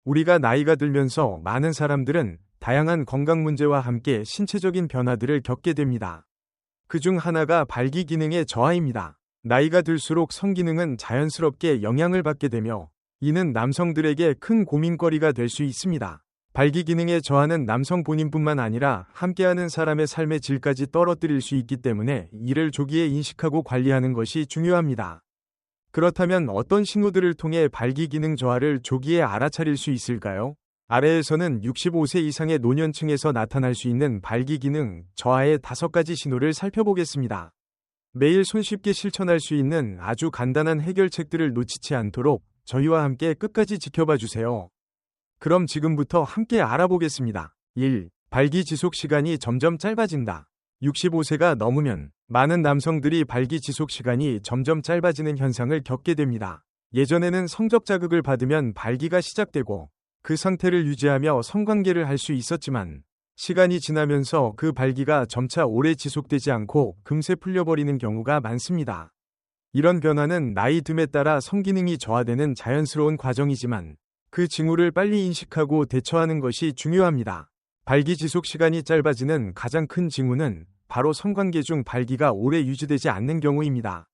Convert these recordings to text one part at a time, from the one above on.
우리가 나이가 들면서 많은 사람들은 다양한 건강 문제와 함께 신체적인 변화들을 겪게 됩니다. 그중 하나가 발기 기능의 저하입니다. 나이가 들수록 성기능은 자연스럽게 영향을 받게 되며 이는 남성들에게 큰 고민거리가 될 수 있습니다. 발기 기능의 저하는 남성 본인뿐만 아니라 함께하는 사람의 삶의 질까지 떨어뜨릴 수 있기 때문에 이를 조기에 인식하고 관리하는 것이 중요합니다. 그렇다면 어떤 신호들을 통해 발기 기능 저하를 조기에 알아차릴 수 있을까요? 아래에서는 65세 이상의 노년층에서 나타날 수 있는 발기 기능 저하의 5가지 신호를 살펴보겠습니다. 매일 손쉽게 실천할 수 있는 아주 간단한 해결책들을 놓치지 않도록 저희와 함께 끝까지 지켜봐 주세요. 그럼 지금부터 함께 알아보겠습니다. 1. 발기 지속 시간이 점점 짧아진다. 65세가 넘으면 많은 남성들이 발기 지속 시간이 점점 짧아지는 현상을 겪게 됩니다. 예전에는 성적 자극을 받으면 발기가 시작되고 그 상태를 유지하며 성관계를 할 수 있었지만 시간이 지나면서 그 발기가 점차 오래 지속되지 않고 금세 풀려버리는 경우가 많습니다. 이런 변화는 나이 듦에 따라 성기능이 저하되는 자연스러운 과정이지만 그 징후를 빨리 인식하고 대처하는 것이 중요합니다. 발기 지속 시간이 짧아지는 가장 큰 징후는 바로 성관계 중 발기가 오래 유지되지 않는 경우입니다.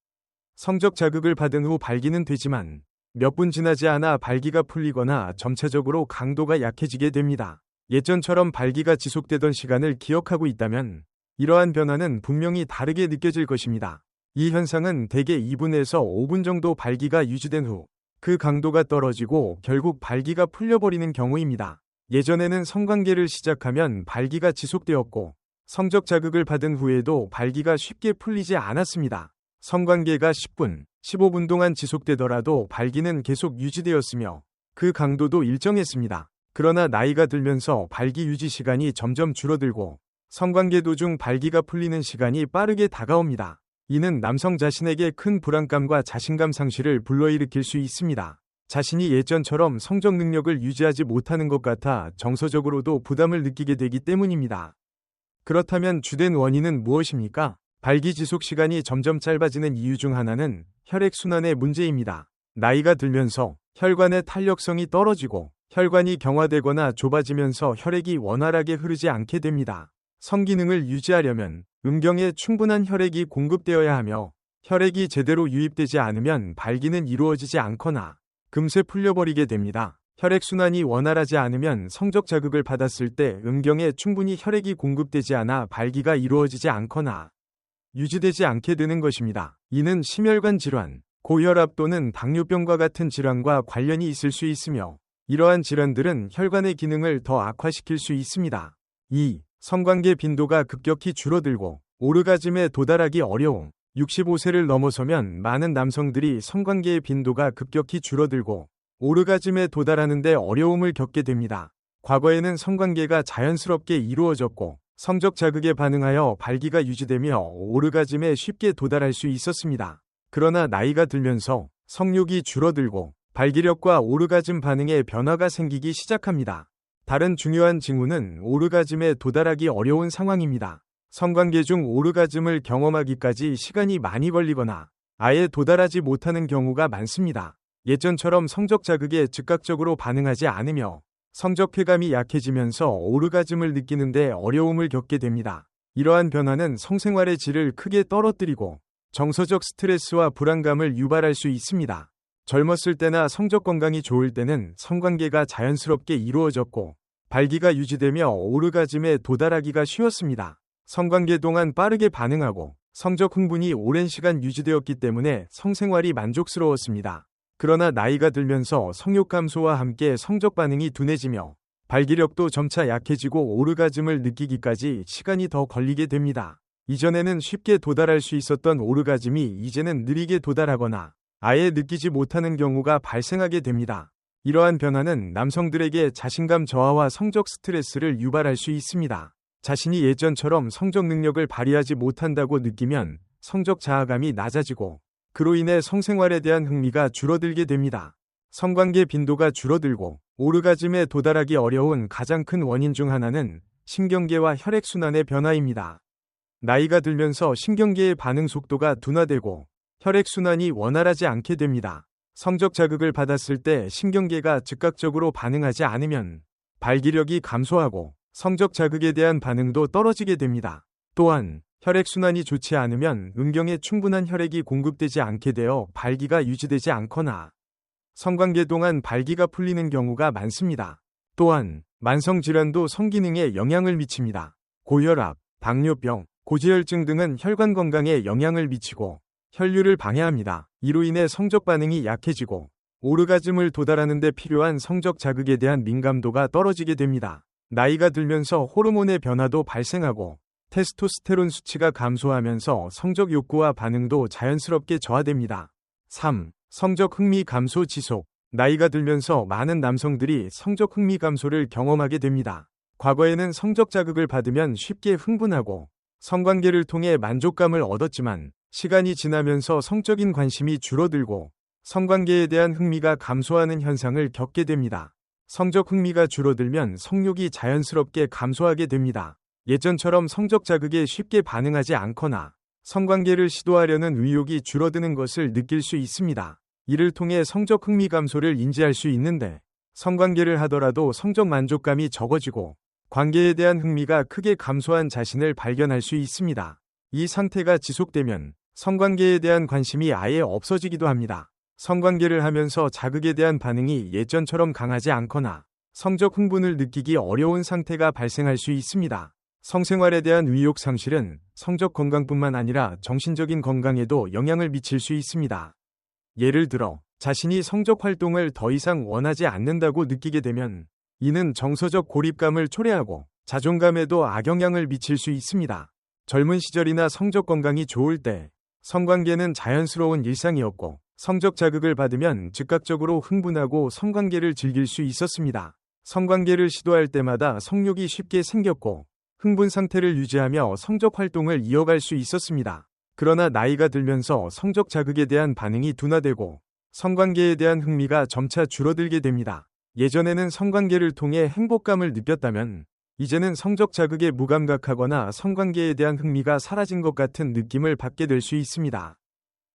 성적 자극을 받은 후 발기는 되지만 몇 분 지나지 않아 발기가 풀리거나 점차적으로 강도가 약해지게 됩니다. 예전처럼 발기가 지속되던 시간을 기억하고 있다면 이러한 변화는 분명히 다르게 느껴질 것입니다. 이 현상은 대개 2분에서 5분 정도 발기가 유지된 후 그 강도가 떨어지고 결국 발기가 풀려버리는 경우입니다. 예전에는 성관계를 시작하면 발기가 지속되었고 성적 자극을 받은 후에도 발기가 쉽게 풀리지 않았습니다. 성관계가 10분, 15분 동안 지속되더라도 발기는 계속 유지되었으며 그 강도도 일정했습니다. 그러나 나이가 들면서 발기 유지 시간이 점점 줄어들고 성관계 도중 발기가 풀리는 시간이 빠르게 다가옵니다. 이는 남성 자신에게 큰 불안감과 자신감 상실을 불러일으킬 수 있습니다. 자신이 예전처럼 성적 능력을 유지하지 못하는 것 같아 정서적으로도 부담을 느끼게 되기 때문입니다. 그렇다면 주된 원인은 무엇입니까? 발기 지속 시간이 점점 짧아지는 이유 중 하나는 혈액순환의 문제입니다. 나이가 들면서 혈관의 탄력성이 떨어지고 혈관이 경화되거나 좁아지면서 혈액이 원활하게 흐르지 않게 됩니다. 성기능을 유지하려면 음경에 충분한 혈액이 공급되어야 하며 혈액이 제대로 유입되지 않으면 발기는 이루어지지 않거나 금세 풀려버리게 됩니다. 혈액순환이 원활하지 않으면 성적 자극을 받았을 때 음경에 충분히 혈액이 공급되지 않아 발기가 이루어지지 않거나 유지되지 않게 되는 것입니다. 이는 심혈관 질환, 고혈압 또는 당뇨병과 같은 질환과 관련이 있을 수 있으며 이러한 질환들은 혈관의 기능을 더 악화시킬 수 있습니다. 2. 성관계 빈도가 급격히 줄어들고 오르가즘에 도달하기 어려움. 65세를 넘어서면 많은 남성들이 성관계의 빈도가 급격히 줄어들고 오르가즘에 도달하는 데 어려움을 겪게 됩니다. 과거에는 성관계가 자연스럽게 이루어졌고 성적 자극에 반응하여 발기가 유지되며 오르가즘에 쉽게 도달할 수 있었습니다. 그러나 나이가 들면서 성욕이 줄어들고 발기력과 오르가즘 반응에 변화가 생기기 시작합니다. 다른 중요한 징후는 오르가즘에 도달하기 어려운 상황입니다. 성관계 중 오르가즘을 경험하기까지 시간이 많이 걸리거나 아예 도달하지 못하는 경우가 많습니다. 예전처럼 성적 자극에 즉각적으로 반응하지 않으며 성적 쾌감이 약해지면서 오르가즘을 느끼는데 어려움을 겪게 됩니다. 이러한 변화는 성생활의 질을 크게 떨어뜨리고 정서적 스트레스와 불안감을 유발할 수 있습니다. 젊었을 때나 성적 건강이 좋을 때는 성관계가 자연스럽게 이루어졌고 발기가 유지되며 오르가즘에 도달하기가 쉬웠습니다. 성관계 동안 빠르게 반응하고 성적 흥분이 오랜 시간 유지되었기 때문에 성생활이 만족스러웠습니다. 그러나 나이가 들면서 성욕 감소와 함께 성적 반응이 둔해지며 발기력도 점차 약해지고 오르가즘을 느끼기까지 시간이 더 걸리게 됩니다. 이전에는 쉽게 도달할 수 있었던 오르가즘이 이제는 느리게 도달하거나 아예 느끼지 못하는 경우가 발생하게 됩니다. 이러한 변화는 남성들에게 자신감 저하와 성적 스트레스를 유발할 수 있습니다. 자신이 예전처럼 성적 능력을 발휘하지 못한다고 느끼면 성적 자아감이 낮아지고 그로 인해 성생활에 대한 흥미가 줄어들게 됩니다. 성관계 빈도가 줄어들고 오르가즘에 도달하기 어려운 가장 큰 원인 중 하나는 신경계와 혈액순환의 변화입니다. 나이가 들면서 신경계의 반응 속도가 둔화되고 혈액순환이 원활하지 않게 됩니다. 성적 자극을 받았을 때 신경계가 즉각적으로 반응하지 않으면 발기력이 감소하고 성적 자극에 대한 반응도 떨어지게 됩니다. 또한 혈액순환이 좋지 않으면 음경에 충분한 혈액이 공급되지 않게 되어 발기가 유지되지 않거나 성관계 동안 발기가 풀리는 경우가 많습니다. 또한 만성질환도 성기능에 영향을 미칩니다. 고혈압, 당뇨병, 고지혈증 등은 혈관 건강에 영향을 미치고 혈류를 방해합니다. 이로 인해 성적 반응이 약해지고 오르가즘을 도달하는 데 필요한 성적 자극에 대한 민감도가 떨어지게 됩니다. 나이가 들면서 호르몬의 변화도 발생하고 테스토스테론 수치가 감소하면서 성적 욕구와 반응도 자연스럽게 저하됩니다. 3. 성적 흥미 감소 지속. 나이가 들면서 많은 남성들이 성적 흥미 감소를 경험하게 됩니다. 과거에는 성적 자극을 받으면 쉽게 흥분하고 성관계를 통해 만족감을 얻었지만 시간이 지나면서 성적인 관심이 줄어들고 성관계에 대한 흥미가 감소하는 현상을 겪게 됩니다. 성적 흥미가 줄어들면 성욕이 자연스럽게 감소하게 됩니다. 예전처럼 성적 자극에 쉽게 반응하지 않거나 성관계를 시도하려는 의욕이 줄어드는 것을 느낄 수 있습니다. 이를 통해 성적 흥미 감소를 인지할 수 있는데 성관계를 하더라도 성적 만족감이 적어지고 관계에 대한 흥미가 크게 감소한 자신을 발견할 수 있습니다. 이 상태가 지속되면 성관계에 대한 관심이 아예 없어지기도 합니다. 성관계를 하면서 자극에 대한 반응이 예전처럼 강하지 않거나 성적 흥분을 느끼기 어려운 상태가 발생할 수 있습니다. 성생활에 대한 의욕 상실은 성적 건강뿐만 아니라 정신적인 건강에도 영향을 미칠 수 있습니다. 예를 들어 자신이 성적 활동을 더 이상 원하지 않는다고 느끼게 되면 이는 정서적 고립감을 초래하고 자존감에도 악영향을 미칠 수 있습니다. 젊은 시절이나 성적 건강이 좋을 때 성관계는 자연스러운 일상이었고 성적 자극을 받으면 즉각적으로 흥분하고 성관계를 즐길 수 있었습니다. 성관계를 시도할 때마다 성욕이 쉽게 생겼고 흥분 상태를 유지하며 성적 활동을 이어갈 수 있었습니다. 그러나 나이가 들면서 성적 자극에 대한 반응이 둔화되고 성관계에 대한 흥미가 점차 줄어들게 됩니다. 예전에는 성관계를 통해 행복감을 느꼈다면 이제는 성적 자극에 무감각하거나 성관계에 대한 흥미가 사라진 것 같은 느낌을 받게 될 수 있습니다.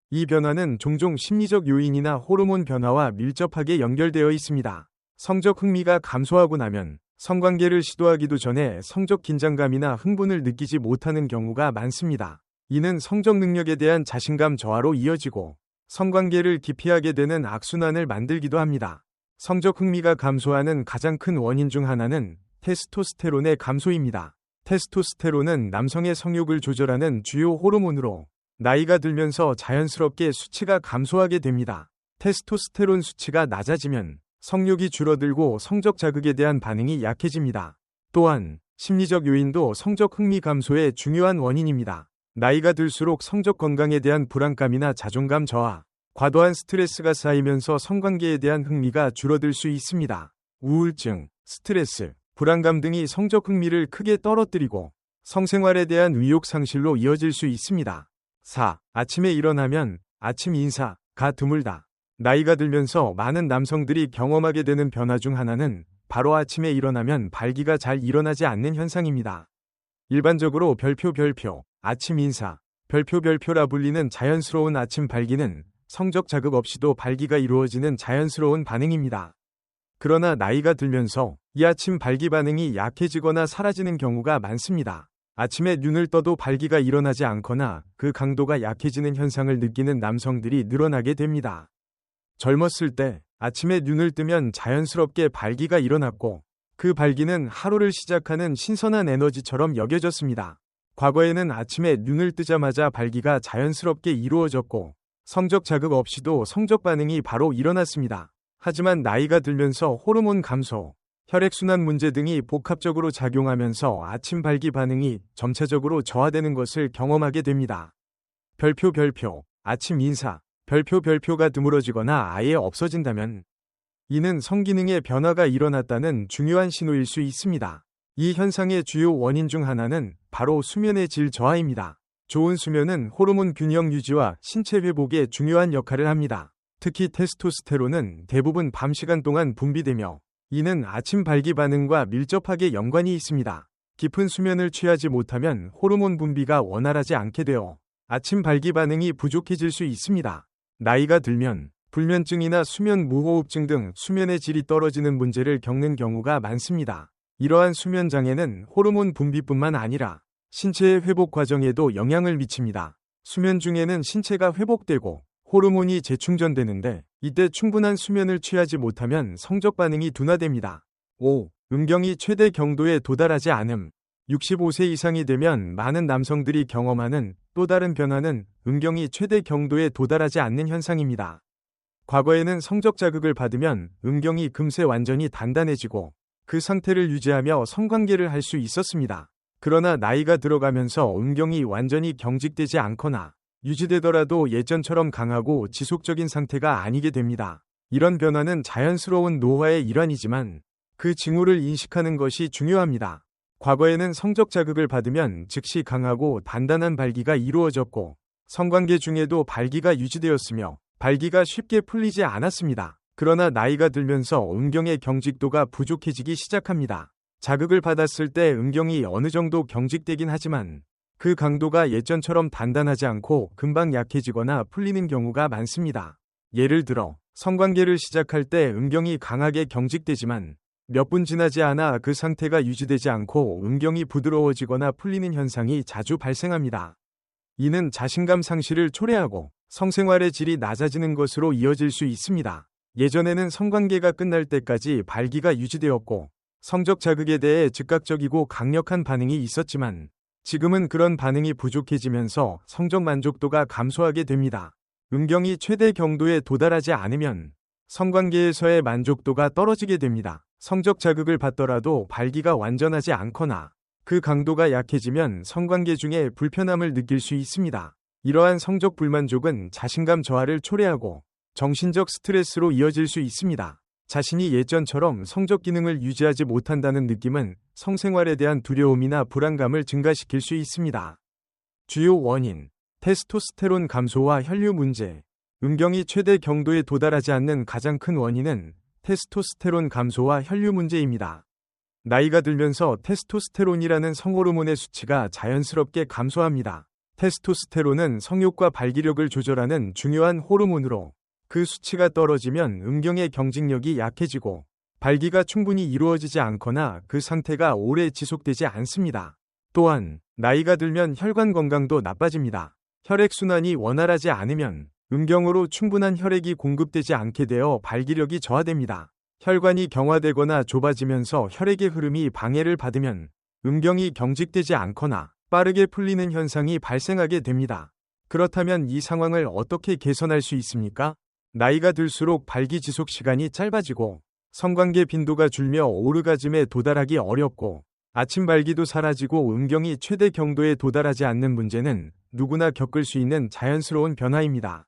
이 변화는 종종 심리적 요인이나 호르몬 변화와 밀접하게 연결되어 있습니다. 성적 흥미가 감소하고 나면 성관계를 시도하기도 전에 성적 긴장감이나 흥분을 느끼지 못하는 경우가 많습니다. 이는 성적 능력에 대한 자신감 저하로 이어지고 성관계를 기피하게 되는 악순환을 만들기도 합니다. 성적 흥미가 감소하는 가장 큰 원인 중 하나는 테스토스테론의 감소입니다. 테스토스테론은 남성의 성욕을 조절하는 주요 호르몬으로 나이가 들면서 자연스럽게 수치가 감소하게 됩니다. 테스토스테론 수치가 낮아지면 성욕이 줄어들고 성적 자극에 대한 반응이 약해집니다. 또한 심리적 요인도 성적 흥미 감소의 중요한 원인입니다. 나이가 들수록 성적 건강에 대한 불안감이나 자존감 저하, 과도한 스트레스가 쌓이면서 성관계에 대한 흥미가 줄어들 수 있습니다. 우울증, 스트레스, 불안감 등이 성적 흥미를 크게 떨어뜨리고 성생활에 대한 의욕 상실로 이어질 수 있습니다. 4. 아침에 일어나면 아침 인사가 드물다. 나이가 들면서 많은 남성들이 경험하게 되는 변화 중 하나는 바로 아침에 일어나면 발기가 잘 일어나지 않는 현상입니다. 일반적으로 별표, 아침 인사, 별표라 불리는 자연스러운 아침 발기는 성적 자극 없이도 발기가 이루어지는 자연스러운 반응입니다. 그러나 나이가 들면서 이 아침 발기 반응이 약해지거나 사라지는 경우가 많습니다. 아침에 눈을 떠도 발기가 일어나지 않거나 그 강도가 약해지는 현상을 느끼는 남성들이 늘어나게 됩니다. 젊었을 때 아침에 눈을 뜨면 자연스럽게 발기가 일어났고 그 발기는 하루를 시작하는 신선한 에너지처럼 여겨졌습니다. 과거에는 아침에 눈을 뜨자마자 발기가 자연스럽게 이루어졌고 성적 자극 없이도 성적 반응이 바로 일어났습니다. 하지만 나이가 들면서 호르몬 감소, 혈액순환 문제 등이 복합적으로 작용하면서 아침 발기 반응이 점차적으로 저하되는 것을 경험하게 됩니다. 별표, 아침 인사, 별표가 드물어지거나 아예 없어진다면 이는 성기능의 변화가 일어났다는 중요한 신호일 수 있습니다. 이 현상의 주요 원인 중 하나는 바로 수면의 질 저하입니다. 좋은 수면은 호르몬 균형 유지와 신체 회복에 중요한 역할을 합니다. 특히 테스토스테론은 대부분 밤 시간 동안 분비되며 이는 아침 발기 반응과 밀접하게 연관이 있습니다. 깊은 수면을 취하지 못하면 호르몬 분비가 원활하지 않게 되어 아침 발기 반응이 부족해질 수 있습니다. 나이가 들면 불면증이나 수면 무호흡증 등 수면의 질이 떨어지는 문제를 겪는 경우가 많습니다. 이러한 수면 장애는 호르몬 분비뿐만 아니라 신체의 회복 과정에도 영향을 미칩니다. 수면 중에는 신체가 회복되고 호르몬이 재충전되는데 이때 충분한 수면을 취하지 못하면 성적 반응이 둔화됩니다. 5. 음경이 최대 경도에 도달하지 않음. 65세 이상이 되면 많은 남성들이 경험하는 또 다른 변화는 음경이 최대 경도에 도달하지 않는 현상입니다. 과거에는 성적 자극을 받으면 음경이 금세 완전히 단단해지고 그 상태를 유지하며 성관계를 할 수 있었습니다. 그러나 나이가 들어가면서 음경이 완전히 경직되지 않거나 유지되더라도 예전처럼 강하고 지속적인 상태가 아니게 됩니다. 이런 변화는 자연스러운 노화의 일환이지만 그 징후를 인식하는 것이 중요합니다. 과거에는 성적 자극을 받으면 즉시 강하고 단단한 발기가 이루어졌고 성관계 중에도 발기가 유지되었으며 발기가 쉽게 풀리지 않았습니다. 그러나 나이가 들면서 음경의 경직도가 부족해지기 시작합니다. 자극을 받았을 때 음경이 어느 정도 경직되긴 하지만 그 강도가 예전처럼 단단하지 않고 금방 약해지거나 풀리는 경우가 많습니다. 예를 들어 성관계를 시작할 때 음경이 강하게 경직되지만 몇 분 지나지 않아 그 상태가 유지되지 않고 음경이 부드러워지거나 풀리는 현상이 자주 발생합니다. 이는 자신감 상실을 초래하고 성생활의 질이 낮아지는 것으로 이어질 수 있습니다. 예전에는 성관계가 끝날 때까지 발기가 유지되었고 성적 자극에 대해 즉각적이고 강력한 반응이 있었지만 지금은 그런 반응이 부족해지면서 성적 만족도가 감소하게 됩니다. 음경이 최대 경도에 도달하지 않으면 성관계에서의 만족도가 떨어지게 됩니다. 성적 자극을 받더라도 발기가 완전하지 않거나 그 강도가 약해지면 성관계 중에 불편함을 느낄 수 있습니다. 이러한 성적 불만족은 자신감 저하를 초래하고 정신적 스트레스로 이어질 수 있습니다. 자신이 예전처럼 성적 기능을 유지하지 못한다는 느낌은 성생활에 대한 두려움이나 불안감을 증가시킬 수 있습니다. 주요 원인: 테스토스테론 감소와 혈류 문제. 음경이 최대 경도에 도달하지 않는 가장 큰 원인은 테스토스테론 감소와 혈류 문제입니다. 나이가 들면서 테스토스테론이라는 성호르몬의 수치가 자연스럽게 감소합니다. 테스토스테론은 성욕과 발기력을 조절하는 중요한 호르몬으로 그 수치가 떨어지면 음경의 경직력이 약해지고 발기가 충분히 이루어지지 않거나 그 상태가 오래 지속되지 않습니다. 또한 나이가 들면 혈관 건강도 나빠집니다. 혈액순환이 원활하지 않으면 음경으로 충분한 혈액이 공급되지 않게 되어 발기력이 저하됩니다. 혈관이 경화되거나 좁아지면서 혈액의 흐름이 방해를 받으면 음경이 경직되지 않거나 빠르게 풀리는 현상이 발생하게 됩니다. 그렇다면 이 상황을 어떻게 개선할 수 있습니까? 나이가 들수록 발기 지속 시간이 짧아지고 성관계 빈도가 줄며 오르가즘에 도달하기 어렵고 아침 발기도 사라지고 음경이 최대 경도에 도달하지 않는 문제는 누구나 겪을 수 있는 자연스러운 변화입니다.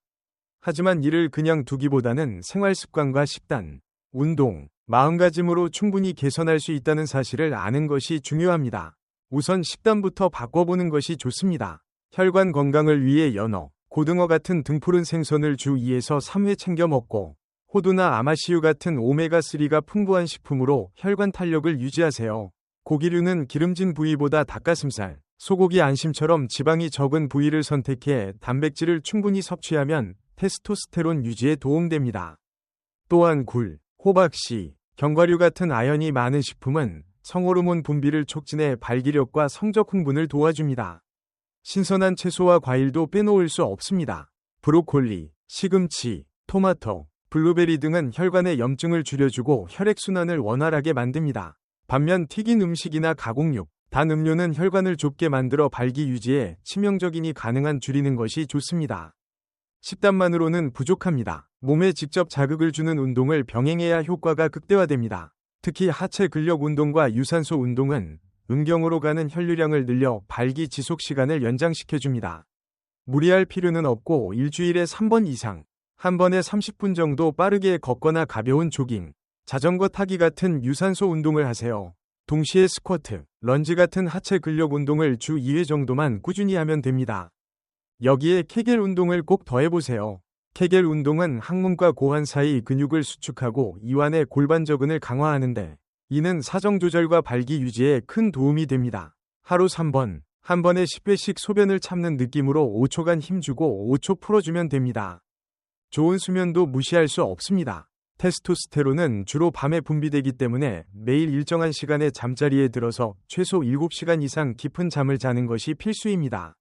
하지만 이를 그냥 두기보다는 생활 습관과 식단, 운동, 마음가짐으로 충분히 개선할 수 있다는 사실을 아는 것이 중요합니다. 우선 식단부터 바꿔보는 것이 좋습니다. 혈관 건강을 위해 연어, 고등어 같은 등푸른 생선을 주 2에서 3회 챙겨 먹고 호두나 아마씨유 같은 오메가3가 풍부한 식품으로 혈관 탄력을 유지하세요. 고기류는 기름진 부위보다 닭가슴살, 소고기 안심처럼 지방이 적은 부위를 선택해 단백질을 충분히 섭취하면 테스토스테론 유지에 도움됩니다. 또한 굴, 호박씨, 견과류 같은 아연이 많은 식품은 성호르몬 분비를 촉진해 발기력과 성적 흥분을 도와줍니다. 신선한 채소와 과일도 빼놓을 수 없습니다. 브로콜리, 시금치, 토마토, 블루베리 등은 혈관의 염증을 줄여주고 혈액순환을 원활하게 만듭니다. 반면 튀긴 음식이나 가공육, 단 음료는 혈관을 좁게 만들어 발기 유지에 치명적이니 가능한 줄이는 것이 좋습니다. 식단만으로는 부족합니다. 몸에 직접 자극을 주는 운동을 병행해야 효과가 극대화됩니다. 특히 하체 근력 운동과 유산소 운동은 음경으로 가는 혈류량을 늘려 발기 지속 시간을 연장시켜줍니다. 무리할 필요는 없고 일주일에 3번 이상, 한 번에 30분 정도 빠르게 걷거나 가벼운 조깅, 자전거 타기 같은 유산소 운동을 하세요. 동시에 스쿼트, 런지 같은 하체 근력 운동을 주 2회 정도만 꾸준히 하면 됩니다. 여기에 케겔 운동을 꼭 더해보세요. 케겔 운동은 항문과 고환 사이 근육을 수축하고 이완의 골반저근을 강화하는데 이는 사정 조절과 발기 유지에 큰 도움이 됩니다. 하루 3번, 한 번에 10회씩 소변을 참는 느낌으로 5초간 힘주고 5초 풀어주면 됩니다. 좋은 수면도 무시할 수 없습니다. 테스토스테론은 주로 밤에 분비되기 때문에 매일 일정한 시간에 잠자리에 들어서 최소 7시간 이상 깊은 잠을 자는 것이 필수입니다.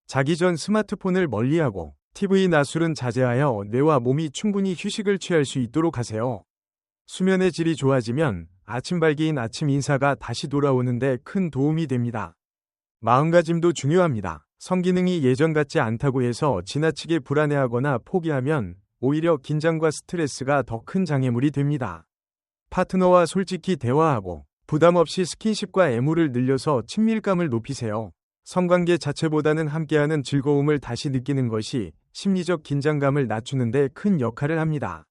자기 전 스마트폰을 멀리하고 TV 낮술은 자제하여 뇌와 몸이 충분히 휴식을 취할 수 있도록 하세요. 수면의 질이 좋아지면 아침 발기인 아침 인사가 다시 돌아오는데 큰 도움이 됩니다. 마음가짐도 중요합니다. 성기능이 예전 같지 않다고 해서 지나치게 불안해하거나 포기하면 오히려 긴장과 스트레스가 더 큰 장애물이 됩니다. 파트너와 솔직히 대화하고 부담 없이 스킨십과 애무를 늘려서 친밀감을 높이세요. 성관계 자체보다는 함께하는 즐거움을 다시 느끼는 것이 심리적 긴장감을 낮추는 데 큰 역할을 합니다.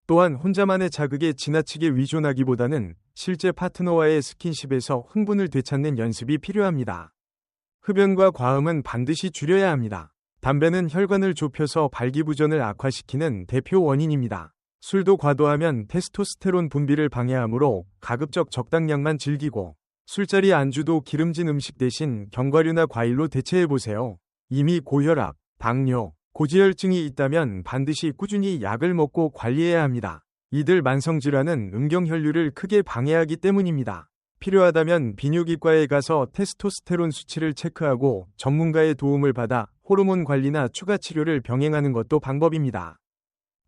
또한 혼자만의 자극에 지나치게 의존하기보다는 실제 파트너와의 스킨십에서 흥분을 되찾는 연습이 필요합니다. 흡연과 과음은 반드시 줄여야 합니다. 담배는 혈관을 좁혀서 발기부전을 악화시키는 대표 원인입니다. 술도 과도하면 테스토스테론 분비를 방해하므로 가급적 적당량만 즐기고 술자리 안주도 기름진 음식 대신 견과류나 과일로 대체해보세요. 이미 고혈압, 당뇨, 고지혈증이 있다면 반드시 꾸준히 약을 먹고 관리해야 합니다. 이들 만성질환은 음경혈류를 크게 방해하기 때문입니다. 필요하다면 비뇨기과에 가서 테스토스테론 수치를 체크하고 전문가의 도움을 받아 호르몬 관리나 추가 치료를 병행하는 것도 방법입니다.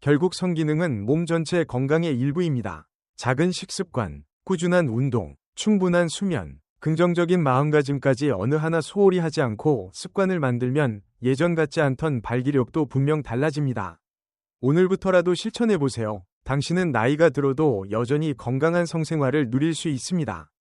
결국 성기능은 몸 전체 건강의 일부입니다. 작은 식습관, 꾸준한 운동, 충분한 수면, 긍정적인 마음가짐까지 어느 하나 소홀히 하지 않고 습관을 만들면 예전 같지 않던 발기력도 분명 달라집니다. 오늘부터라도 실천해보세요. 당신은 나이가 들어도 여전히 건강한 성생활을 누릴 수 있습니다.